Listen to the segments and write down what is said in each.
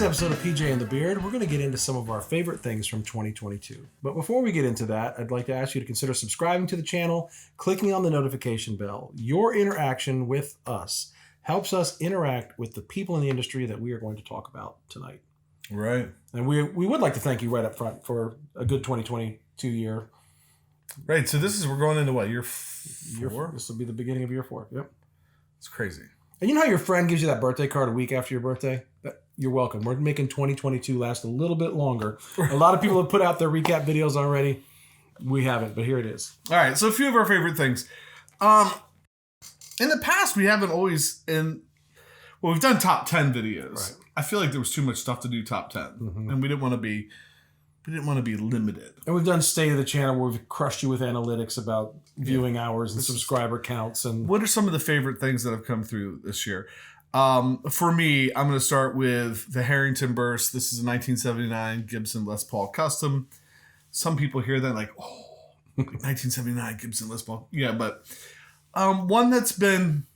episode of PJ and the Beard, we're going to get into some of our favorite things from 2022. But before we get into that, I'd like to ask you to consider subscribing to the channel, clicking on the notification bell. Your interaction with us helps us interact with the people in the industry that we are going to talk about tonight. Right. And we would like to thank you right up front for a good 2022 year. Right. So we're going into what, year 4? This will be the beginning of year 4. Yep. It's crazy. And you know how your friend gives you that birthday card a week after your birthday? You're welcome. We're making 2022 last a little bit longer. A lot of people have put out their recap videos already. We haven't, but here it is. All right. So a few of our favorite things. In the past, we haven't always we've done top 10 videos. Right. I feel like there was too much stuff to do top 10, and we didn't want to be limited. And we've done State of the Channel where we've crushed you with analytics about viewing hours and subscriber counts. And what are some of the favorite things that have come through this year? For me, I'm going to start with the Harrington Burst. This is a 1979 Gibson Les Paul Custom. Some people hear that like, oh, 1979 Gibson Les Paul. Yeah, but one that's been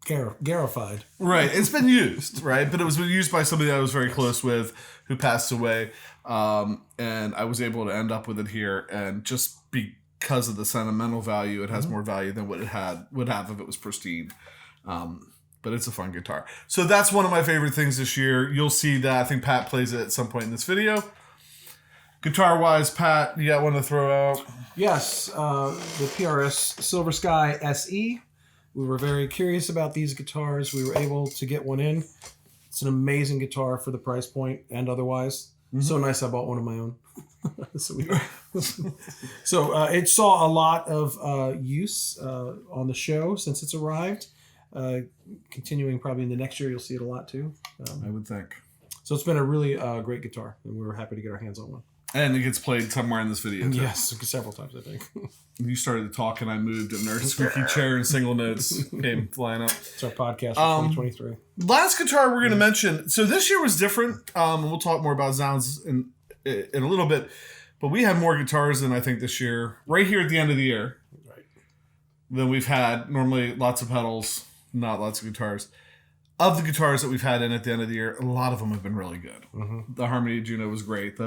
garified. Right. It's been used, right? But it was used by somebody that I was very close with who passed away. And I was able to end up with it here. And just because of the sentimental value, it has more value than what it would have if it was pristine. But it's a fun guitar. So that's one of my favorite things this year. You'll see that. I think Pat plays it at some point in this video. Guitar-wise, Pat, you got one to throw out? Yes. The PRS Silver Sky SE. We were very curious about these guitars. We were able to get one in. It's an amazing guitar for the price point and otherwise. So nice I bought one of my own. So it saw a lot of use on the show since it's arrived. Continuing probably in the next year, you'll see it a lot too. I would think. So it's been a really great guitar, and we were happy to get our hands on one. And it gets played somewhere in this video too. Yes, several times I think. You started to talk and I moved and our squeaky chair and single notes came flying up. It's our podcast for 2023. Last guitar we're going to mention. So this year was different. We'll talk more about Zzounds in a little bit. But we had more guitars than I think this year. Right here at the end of the year. Right. Than we've had. Normally lots of pedals, not lots of guitars. Of the guitars that we've had in at the end of the year, a lot of them have been really good. The Harmony Juno was great.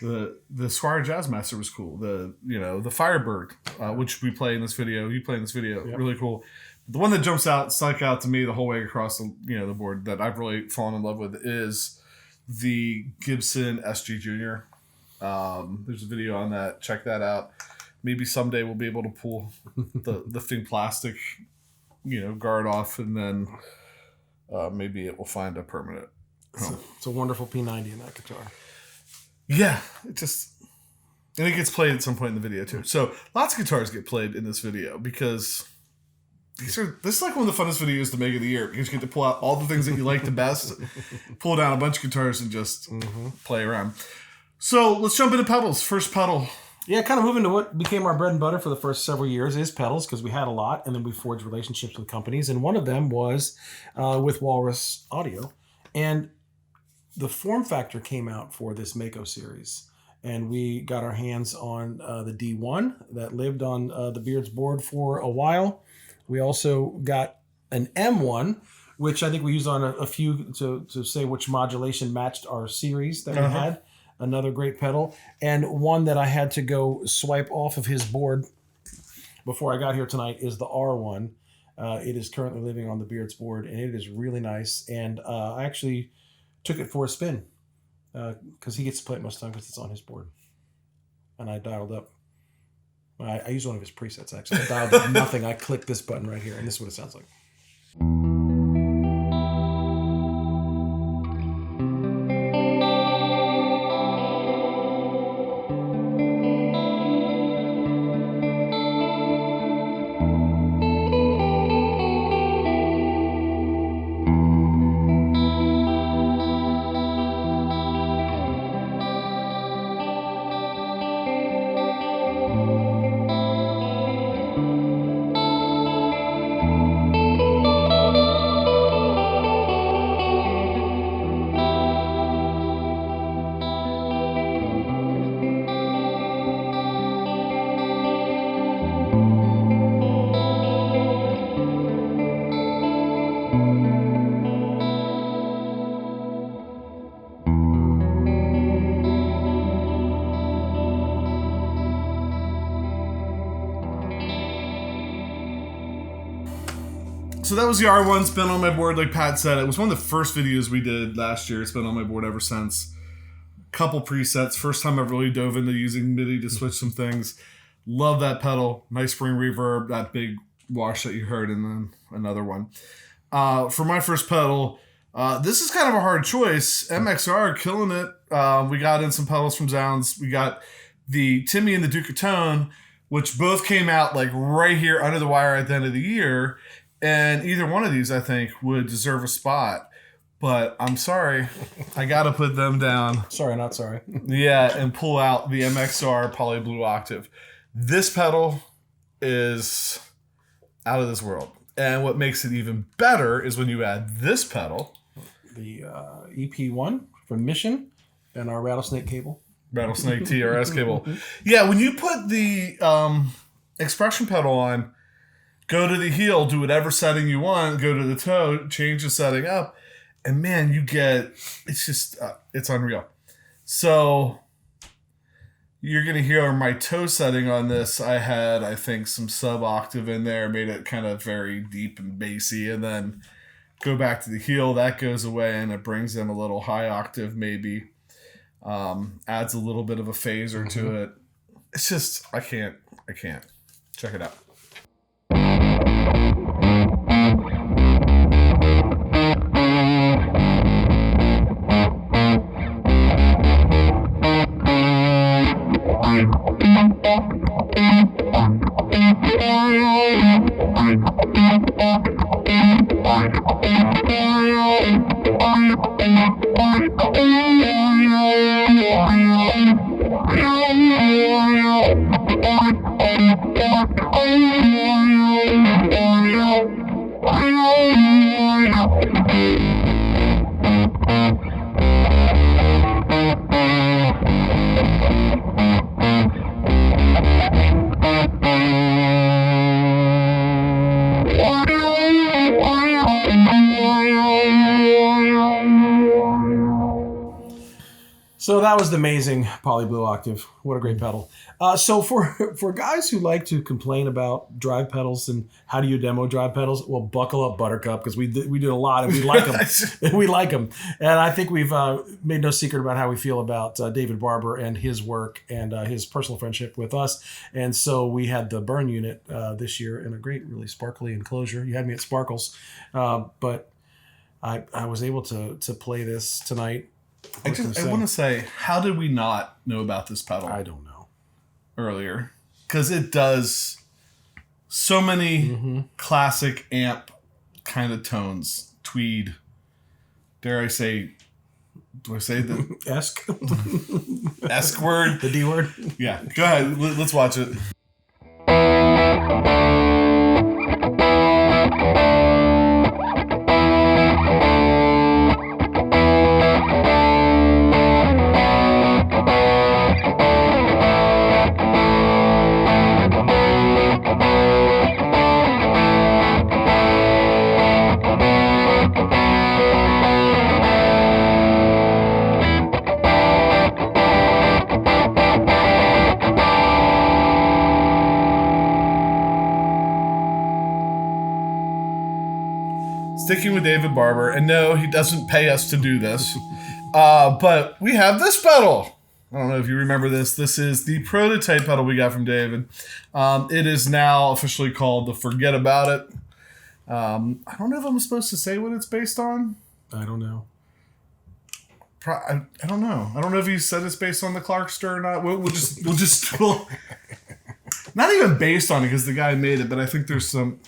The Squire Jazzmaster was cool. The Firebird, which we play in this video. You play in this video. Yep. Really cool. The one that stuck out to me the whole way across the board that I've really fallen in love with is the Gibson SG Junior. There's a video on that. Check that out. Maybe someday we'll be able to pull the thin plastic, guard off, and then maybe it will find a permanent home. It's a wonderful P90 in that guitar. Yeah, and it gets played at some point in the video too. So lots of guitars get played in this video because this is like one of the funnest videos to make of the year because you get to pull out all the things that you like the best, pull down a bunch of guitars and just play around. So let's jump into pedals. First pedal. Yeah, kind of moving to what became our bread and butter for the first several years is pedals because we had a lot and then we forged relationships with companies. And one of them was with Walrus Audio. And the form factor came out for this Mako series, and we got our hands on the D1 that lived on the Beard's board for a while. We also got an M1, which I think we used on a few to say which modulation matched our series that we had. Another great pedal, and one that I had to go swipe off of his board before I got here tonight is the R1. It is currently living on the Beard's board, and it is really nice. And I actually took it for a spin because he gets to play it most of the time because it's on his board. And I dialed up. I used one of his presets, actually. I dialed up nothing. I clicked this button right here, and this is what it sounds like. So that was the R1. It's been on my board, like Pat said. It was one of the first videos we did last year. It's been on my board ever since. Couple presets. First time I've really dove into using MIDI to switch some things. Love that pedal. Nice spring reverb. That big wash that you heard, and then another one. For my first pedal, this is kind of a hard choice. MXR, killing it. We got in some pedals from Zzounds. We got the Timmy and the Duke of Tone, which both came out like right here under the wire at the end of the year. And either one of these, I think, would deserve a spot. But I'm sorry. I got to put them down. Sorry, not sorry. Yeah, and pull out the MXR Poly Blue Octave. This pedal is out of this world. And what makes it even better is when you add this pedal. The EP1 from Mission and our Rattlesnake cable. Rattlesnake TRS cable. Yeah, when you put the expression pedal on, go to the heel, do whatever setting you want, go to the toe, change the setting up, and man, you get, it's just, it's unreal. So you're going to hear my toe setting on this. I had, I think, some sub-octave in there, made it kind of very deep and bassy, and then go back to the heel, that goes away, and it brings in a little high octave maybe. Adds a little bit of a phaser to it. It's just, I can't. Check it out. So that was the amazing Poly Blue Octave. What a great pedal. So for guys who like to complain about drive pedals and how do you demo drive pedals, well, buckle up, Buttercup, because we do a lot and we like them. We like them. And I think we've made no secret about how we feel about David Barber and his work and his personal friendship with us. And so we had the Burn unit this year in a great, really sparkly enclosure. You had me at Sparkles. But I was able to play this tonight. I want to say, how did we not know about this pedal? I don't know. Earlier. Because it does so many classic amp kind of tones. Tweed. Dare I say, do I say the... Esque? Esque word? The D word? Yeah. Go ahead. Let's watch it. Sticking with David Barber, and no, he doesn't pay us to do this, but we have this pedal. I don't know if you remember this. This is the prototype pedal we got from David. It is now officially called the Fuggedaboutit. I don't know if I'm supposed to say what it's based on. I don't know. I don't know. I don't know if he said it's based on the Clarkster or not. We'll not even based on it because the guy made it, but I think there's some.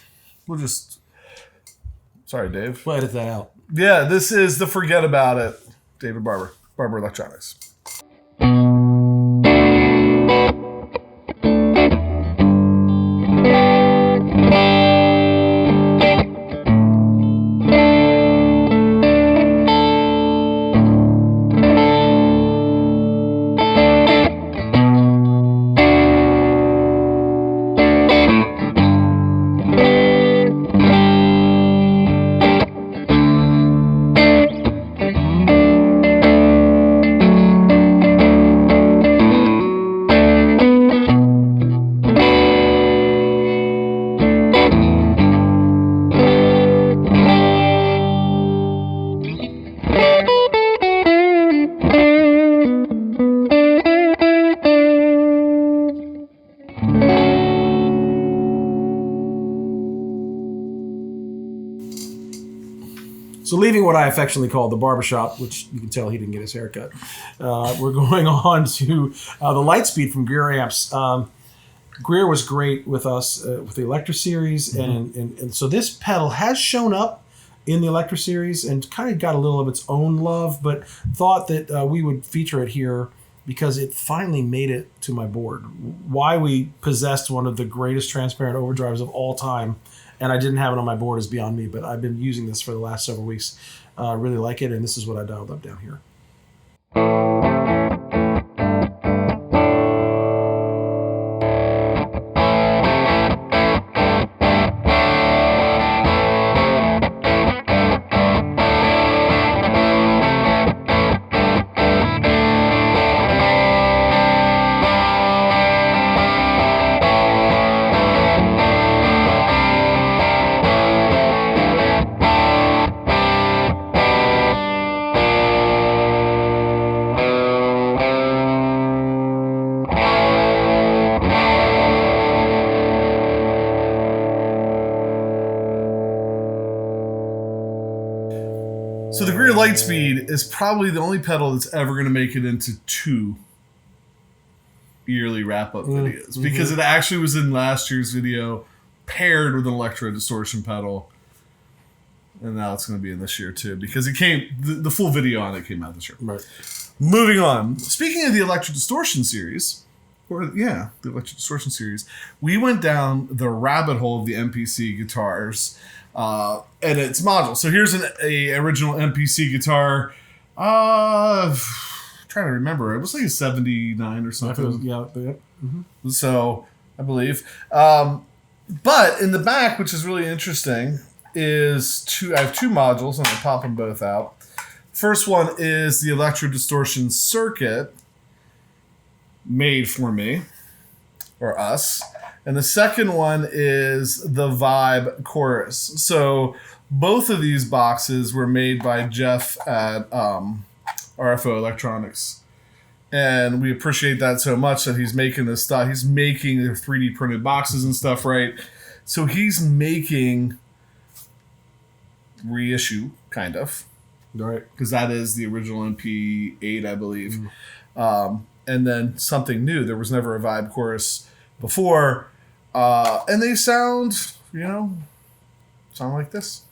Sorry, Dave. We'll edit that out. Yeah, this is the Fuggedaboutit. David Barber, Barber Electronics. So leaving what I affectionately call the barbershop, which you can tell he didn't get his haircut, we're going on to the Lightspeed from Greer Amps. Greer was great with us with the Electra series, and so this pedal has shown up in the Electra series and kind of got a little of its own love, but thought that we would feature it here because it finally made it to my board. Why we possessed one of the greatest transparent overdrives of all time and I didn't have it on my board is beyond me, but I've been using this for the last several weeks. I really like it, and this is what I dialed up down here. So the Greer Lightspeed is probably the only pedal that's ever going to make it into 2 yearly wrap-up videos because it actually was in last year's video paired with an Electra distortion pedal, and now it's going to be in this year too because it came the full video on it came out this year. Right. Moving on. Speaking of the Electra Distortion series, the Electra Distortion series, we went down the rabbit hole of the MPC guitars. And its module. So here's a original MPC guitar. Trying to remember. It was like a 79 or something. So I believe. But in the back, which is really interesting, is I have 2 modules. I'm going to pop them both out. First one is the Electro Distortion circuit made for me or us. And the second one is the Vibe chorus. So both of these boxes were made by Jeff at RFO Electronics. And we appreciate that so much that he's making this stuff. He's making the 3D printed boxes and stuff, right? So he's making reissue, kind of. Right. Because that is the original MP8, I believe. And then something new. There was never a Vibe chorus before. And they sound like this.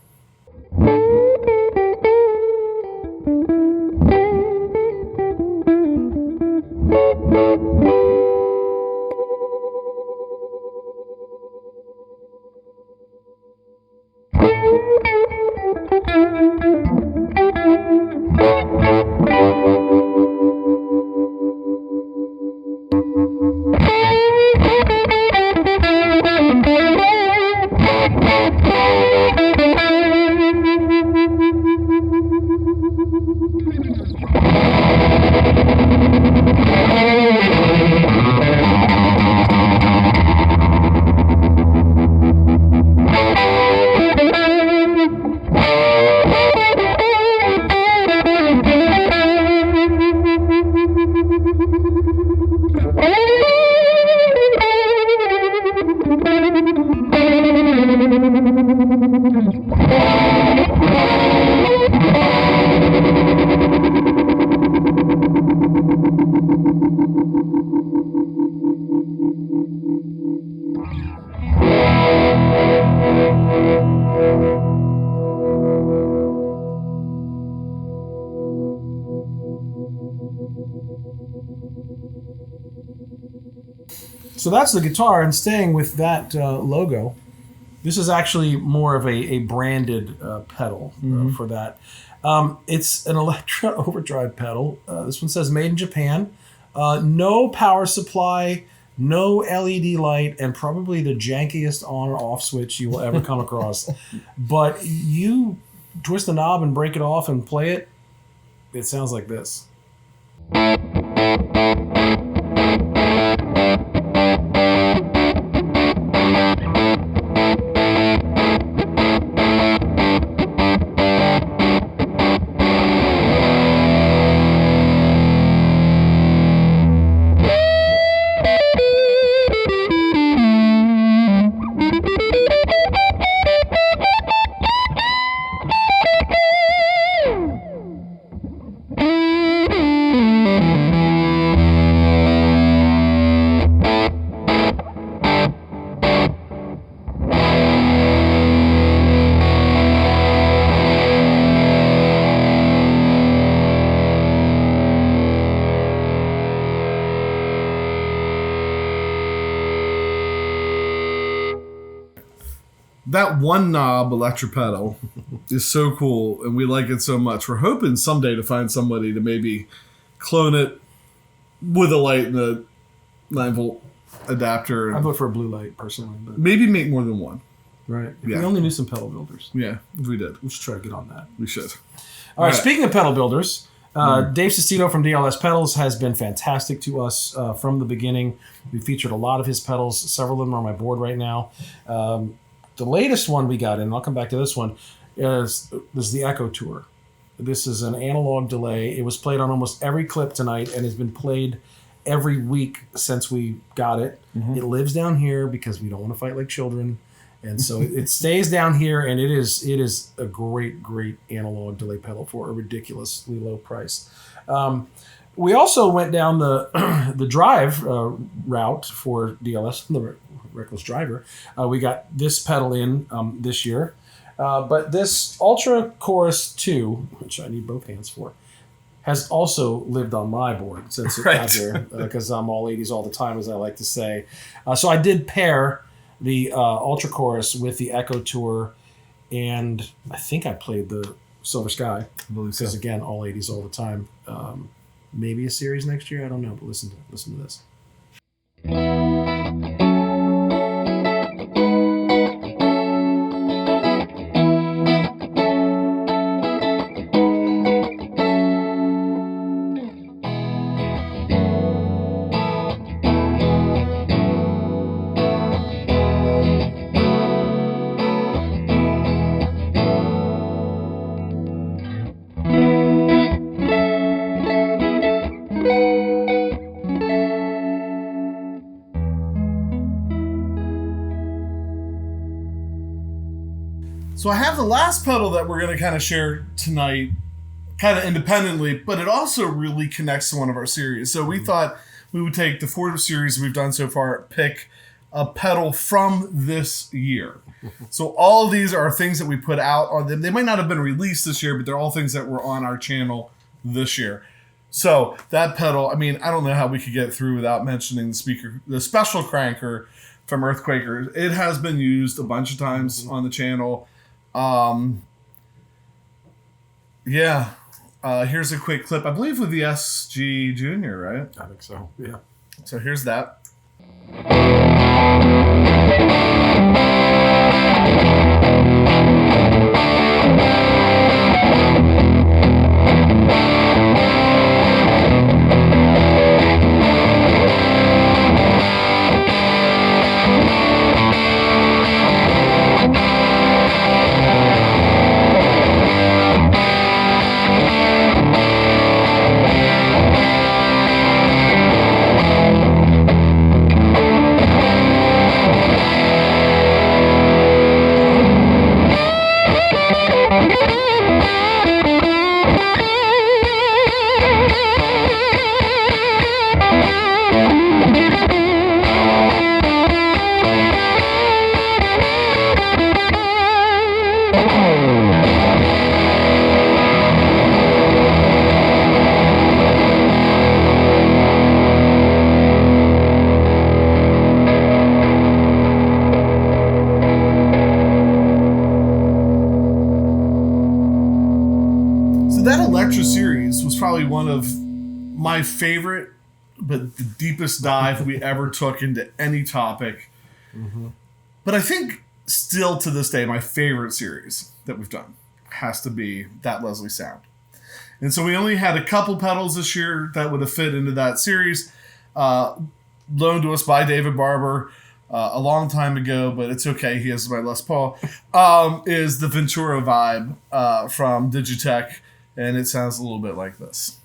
So that's the guitar, and staying with that logo, this is actually more of a branded pedal for that. It's an Electra Overdrive pedal. This one says made in Japan. No power supply, no LED light, and probably the jankiest on or off switch you will ever come across. But you twist the knob and break it off and play it, it sounds like this. that one knob Electra pedal is so cool, and we like it so much. We're hoping someday to find somebody to maybe clone it with a light and a 9-volt adapter. I vote for a blue light personally, but Maybe make more than one. right. If Yeah. we only knew some pedal builders. Yeah, if we did. We should try to get on that. We should. All right. Speaking of pedal builders, Dave Sestito from DLS Pedals has been fantastic to us from the beginning. We featured a lot of his pedals. Several of them are on my board right now. The latest one we got in, and I'll come back to this one, is the EchoTOUR. This is an analog delay. It was played on almost every clip tonight and has been played every week since we got it. Mm-hmm. It lives down here because we don't want to fight like children. And so it stays down here, and it is a great analog delay pedal for a ridiculously low price. We also went down the the drive route for DLS, the Reckless Driver. We got this pedal in this year. But this Ultra Chorus 2, which I need both hands for, has also lived on my board since it got here, because I'm all 80s all the time, as I like to say. So I did pair the Ultra Chorus with the EchoTOUR, and I think I played the Silver Sky, because again, all 80s all the time. Maybe a series next year, I don't know, but listen to this. So I have the last pedal that we're going to kind of share tonight, kind of independently, but it also really connects to one of our series. So we thought we would take the 4 series we've done so far, pick a pedal from this year. So all of these are things that we put out on them. They might not have been released this year, but they're all things that were on our channel this year. So that pedal, I mean, I don't know how we could get through without mentioning the special cranker from Earthquaker. It has been used a bunch of times on the channel. Here's a quick clip, I believe with the SG Junior, right? I think so, yeah. So here's that. Probably one of my favorite, but the deepest dive we ever took into any topic. Mm-hmm. But I think still to this day, my favorite series that we've done has to be that Leslie sound. And so we only had a couple pedals this year that would have fit into that series, loaned to us by David Barber a long time ago, but it's okay. He has my Les Paul, is the Ventura vibe from Digitech. And it sounds a little bit like this.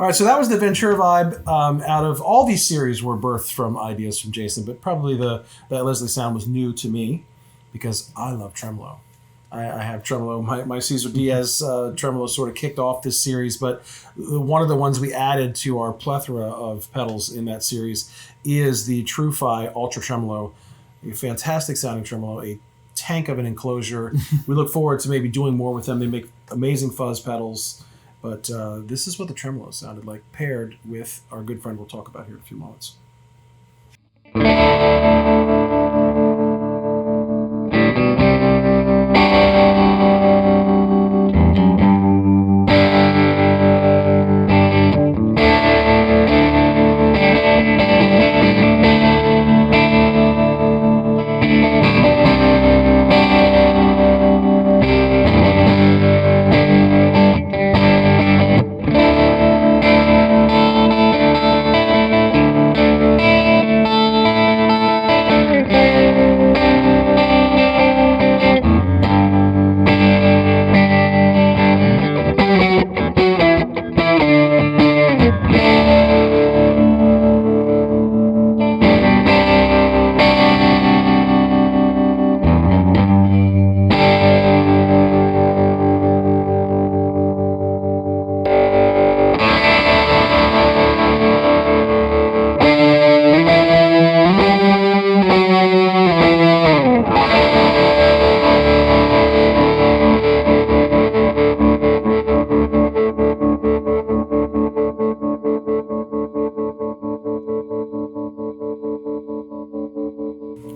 All right, so that was the Ventura vibe. Out of all these series were birthed from ideas from Jason, but probably that Leslie sound was new to me because I love tremolo. I have tremolo. My Cesar Diaz tremolo sort of kicked off this series, but one of the ones we added to our plethora of pedals in that series is the Tru-Fi Ultra Tremolo, a fantastic sounding tremolo, a tank of an enclosure. We look forward to maybe doing more with them. They make amazing fuzz pedals, but this is what the tremolo sounded like paired with our good friend we'll talk about here in a few moments.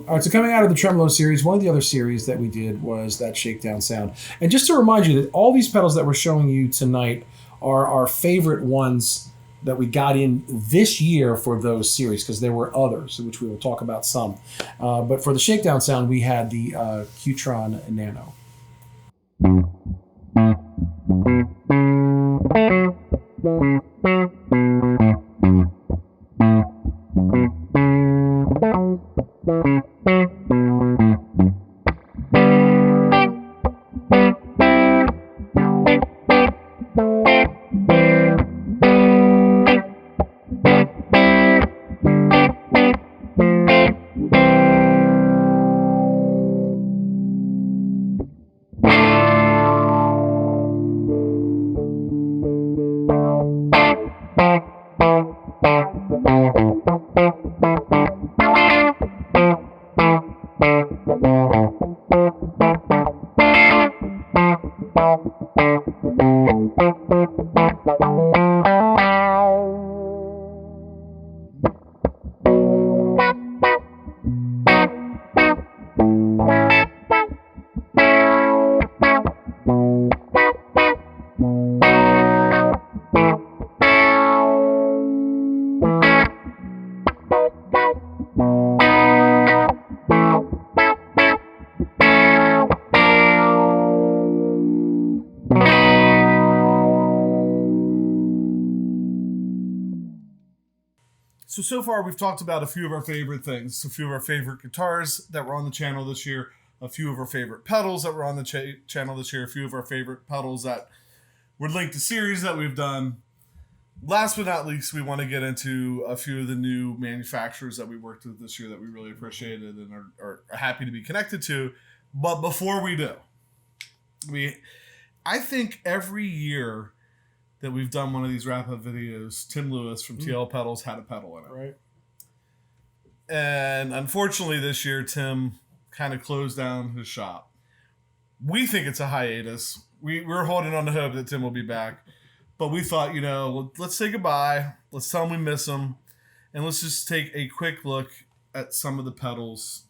All right, so coming out of the Tremolo series, one of the other series that we did was that shakedown sound. And just to remind you that all these pedals that we're showing you tonight are our favorite ones that we got in this year for those series, because there were others, which we will talk about some. But for the shakedown sound, we had the Q-Tron Nano. So far we've talked about a few of our favorite things, a few of our favorite guitars that were on the channel this year, a few of our favorite pedals that were on the channel this year, a few of our favorite pedals that were linked to series that we've done. Last but not least, we want to get into a few of the new manufacturers that we worked with this year that we really appreciated and are happy to be connected to. But before we do, I think every year that we've done one of these wrap-up videos, Tim Lewis from TL Pedals had a pedal in it. Right. And unfortunately this year, Tim kind of closed down his shop. We think it's a hiatus. We're holding on to hope that Tim will be back. But we thought, let's say goodbye. Let's tell him we miss him. And let's just take a quick look at some of the pedals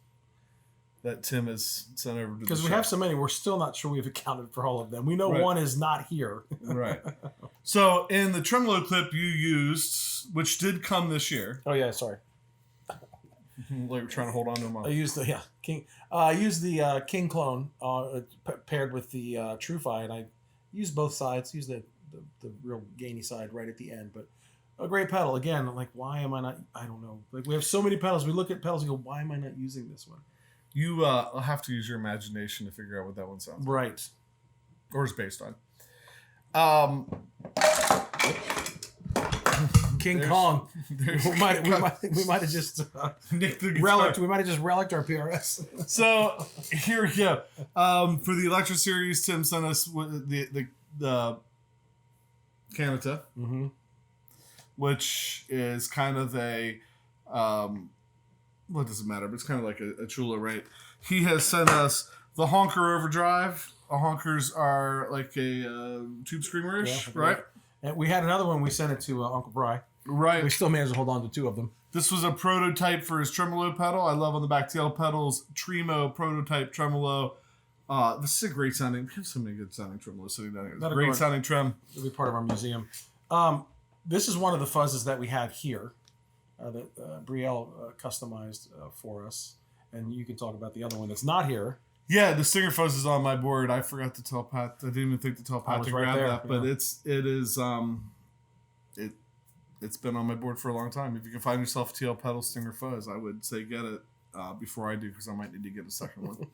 that Tim has sent over to the Because we shop. have so many, we're still not sure we've accounted for all of them. We know one is not here. Right. So in the tremolo clip you used, which did come this year. Oh, yeah, sorry. Like we're trying to hold on to them. I used the King. I used the King Klone paired with the Tru-Fi, and I used both sides. Used the real gainy side right at the end, but a great pedal. Again, like, why am I not? I don't know. Like, we have so many pedals. We look at pedals and go, why am I not using this one? You have to use your imagination to figure out what that one sounds like. Right. Or is based on. King Kong. We might have just Nick the relicked. We might have just relicked our PRS. So here we go. For the Electra series, Tim sent us the Canada, which is kind of a what does it matter? But it's kind of like a chulo, right? He has sent us the Honker Overdrive. Honkers are like a tube screamer-ish, right? And we had another one. We sent it to Uncle Bry. Right. We still managed to hold on to 2 of them. This was a prototype for his tremolo pedal. I love on the back tail pedals. Tremo prototype tremolo. This is a great sounding. We have so many good sounding tremolos sitting down here. Great sounding trem. It'll be part of our museum. This is one of the fuzzes that we have here that Brielle customized for us. And you can talk about the other one that's not here. Yeah, the Stinger fuzz is on my board. I forgot to tell Pat. I didn't even think to tell Pat to grab that, but it's been on my board for a long time. If you can find yourself a TL pedal Stinger fuzz, I would say get it before I do, because I might need to get a second one.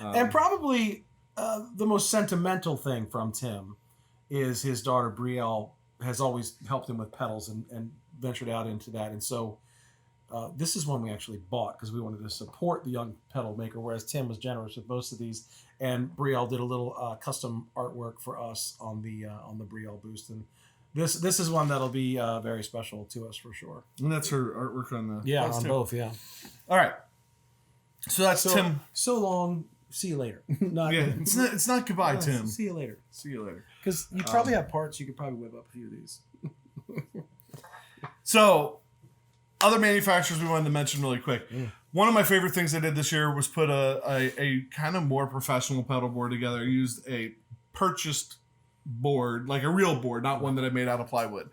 And probably the most sentimental thing from Tim is his daughter Brielle has always helped him with pedals and ventured out into that, and so. This is one we actually bought because we wanted to support the young pedal maker, whereas Tim was generous with most of these, and Brielle did a little custom artwork for us on the Brielle Boost, and this is one that'll be very special to us for sure. And that's her artwork on the on both, yeah. All right, so that's Tim. So long. See you later. It's not goodbye, Tim. See you later. See you later. Because you probably have parts. You could probably whip up a few of these. So. Other manufacturers we wanted to mention really quick. One of my favorite things I did this year was put a kind of more professional pedal board together. I used a purchased board, like a real board, not one that I made out of plywood.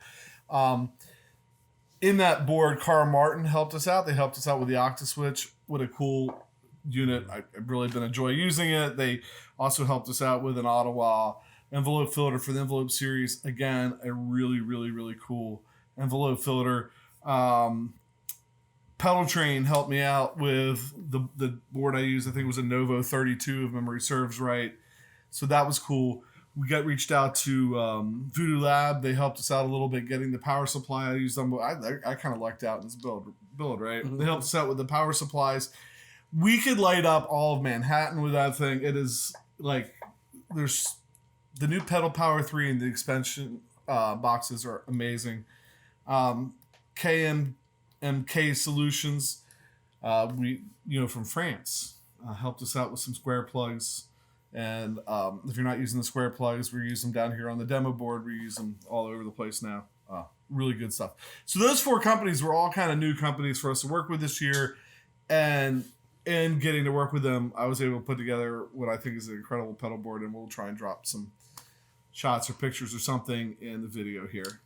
In that board, Carl Martin helped us out. They helped us out with the Octaswitch. What a cool unit. I've really been enjoying using it. They also helped us out with an Ottawa envelope filter for the envelope series. Again, a really, really, really cool envelope filter. Pedaltrain helped me out with the board I used. I think it was a Novo 32, if memory serves right. So that was cool. We got reached out to Voodoo Lab. They helped us out a little bit getting the power supply. I used them. I kind of lucked out in this build, right? They helped us out with the power supplies. We could light up all of Manhattan with that thing. It is like there's the new Pedal Power 3 and the expansion boxes are amazing. KMMK Solutions, from France, helped us out with some square plugs. And if you're not using the square plugs, we use them down here on the demo board. We use them all over the place now. Really good stuff. So those 4 companies were all kind of new companies for us to work with this year. And in getting to work with them, I was able to put together what I think is an incredible pedal board. And we'll try and drop some shots or pictures or something in the video here.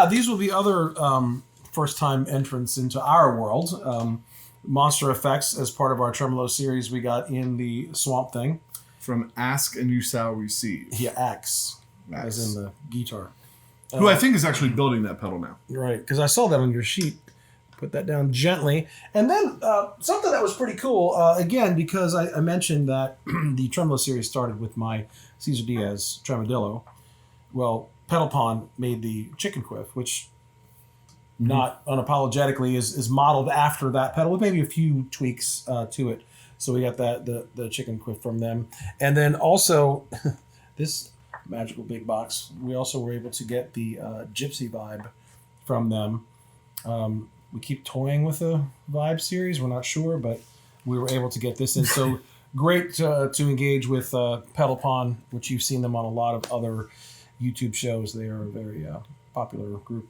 These will be other first-time entrants into our world. Monster Effects, as part of our Tremolo series, we got in the Swamp Thing. From Ask and You Shall Receive. Yeah, Axe, as in the guitar. Who I think is actually building that pedal now. Right, because I saw that on your sheet. Put that down gently. And then something that was pretty cool, again, because I mentioned that the Tremolo series started with my Cesar Diaz Tremodillo. Well, Pedal Pond made the Chicken Quiff, which not unapologetically is modeled after that pedal with maybe a few tweaks to it. So we got the Chicken Quiff from them. And then also this magical big box, we also were able to get the Gypsy Vibe from them. We keep toying with the Vibe series. We're not sure, but we were able to get this in. So great to engage with Pedal Pond, which you've seen them on a lot of other YouTube shows. They are a very popular group.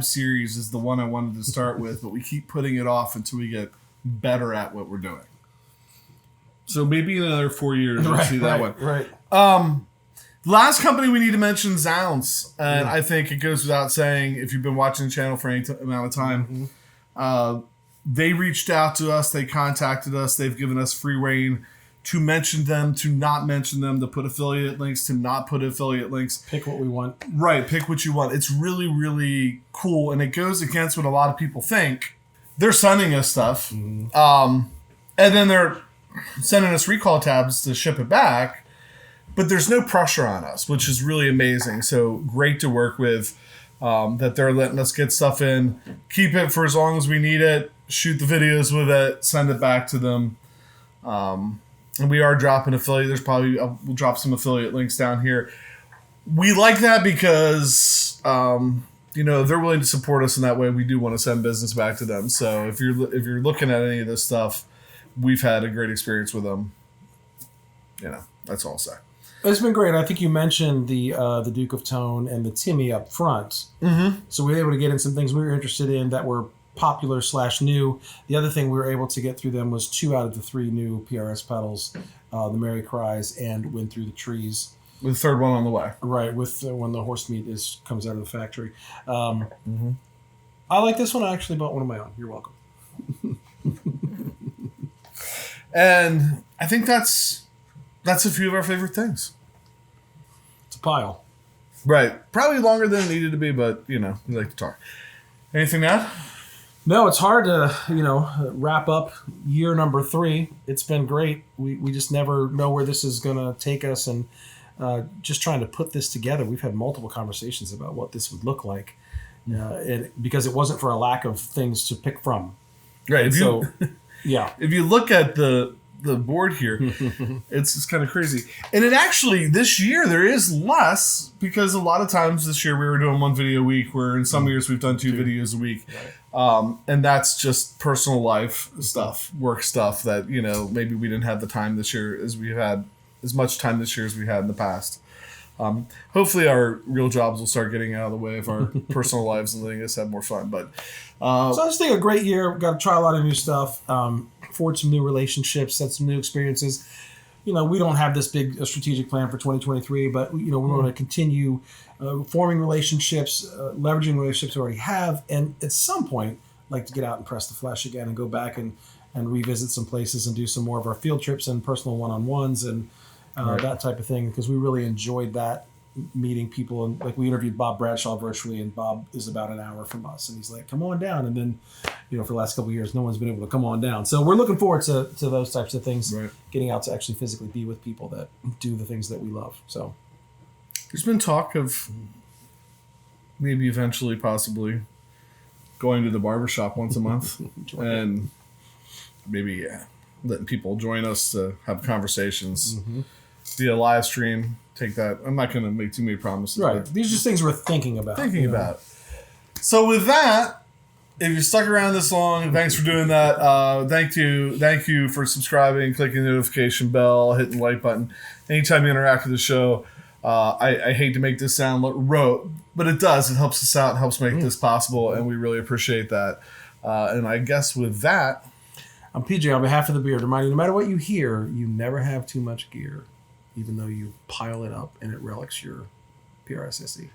Series is the one I wanted to start with, but we keep putting it off until we get better at what we're doing. So maybe in another 4 years we'll see that one. Right. Last company we need to mention, Zzounds, and I think it goes without saying if you've been watching the channel for any amount of time, they reached out to us, they contacted us, they've given us free reign to mention them, to not mention them, to put affiliate links, to not put affiliate links. Pick what we want. Right, pick what you want. It's really, really cool, and it goes against what a lot of people think. They're sending us stuff, and then they're sending us recall tabs to ship it back, but there's no pressure on us, which is really amazing. So great to work with, that they're letting us get stuff in, keep it for as long as we need it, shoot the videos with it, send it back to them. And we are dropping affiliate. There's probably we'll drop some affiliate links down here. We like that because they're willing to support us in that way. We do want to send business back to them. So if you're looking at any of this stuff, we've had a great experience with them. That's all I'll say. It's been great. I think you mentioned the Duke of Tone and the Timmy up front. Mm-hmm. So we were able to get in some things we were interested in that were popular / new. The other thing we were able to get through them was 2 out of the 3 new PRS pedals, the Merry Cries and Wind Through the Trees. With the third one on the way. Right, with when the horse meat comes out of the factory. I like this one. I actually bought one of my own. You're welcome. And I think that's a few of our favorite things. It's a pile. Right. Probably longer than it needed to be, but, we like to talk. Anything to add? No, it's hard to, wrap up year number 3. It's been great. We just never know where this is going to take us, and just trying to put this together. We've had multiple conversations about what this would look like, because it wasn't for a lack of things to pick from. Right. If you look at the board here, it's just kind of crazy. And it actually, this year, there is less, because a lot of times this year we were doing 1 video a week, where in some years we've done 2 videos a week. Right. And that's just personal life stuff, work stuff that, maybe we didn't have the time this year as much time this year as we had in the past. Hopefully our real jobs will start getting out of the way of our personal lives and letting us have more fun. But so I just think a great year. We've got to try a lot of new stuff, forge some new relationships, set some new experiences. We don't have this big strategic plan for 2023, but we're going to continue forming relationships, leveraging relationships we already have, and at some point, like to get out and press the flesh again and go back and revisit some places and do some more of our field trips and personal one-on-ones and that type of thing, because we really enjoyed that, meeting people. And like we interviewed Bob Bradshaw virtually, and Bob is about an hour from us, and he's like, come on down. And then for the last couple of years, no one's been able to come on down, so we're looking forward to those types of things, getting out to actually physically be with people that do the things that we love. So there's been talk of maybe eventually possibly going to the barbershop once a month and maybe letting people join us to have conversations via live stream. Take that. I'm not going to make too many promises. Right. These are just things we're thinking about. So with that, if you stuck around this long, thanks for doing that. Thank you for subscribing, clicking the notification bell, hitting the like button. Anytime you interact with the show, I hate to make this sound rote, but it does. It helps us out and helps make this possible, and we really appreciate that. And I guess with that, I'm PJ on behalf of the Beard, reminding you, no matter what you hear, you never have too much gear, even though you pile it up and it relics your PRS SE.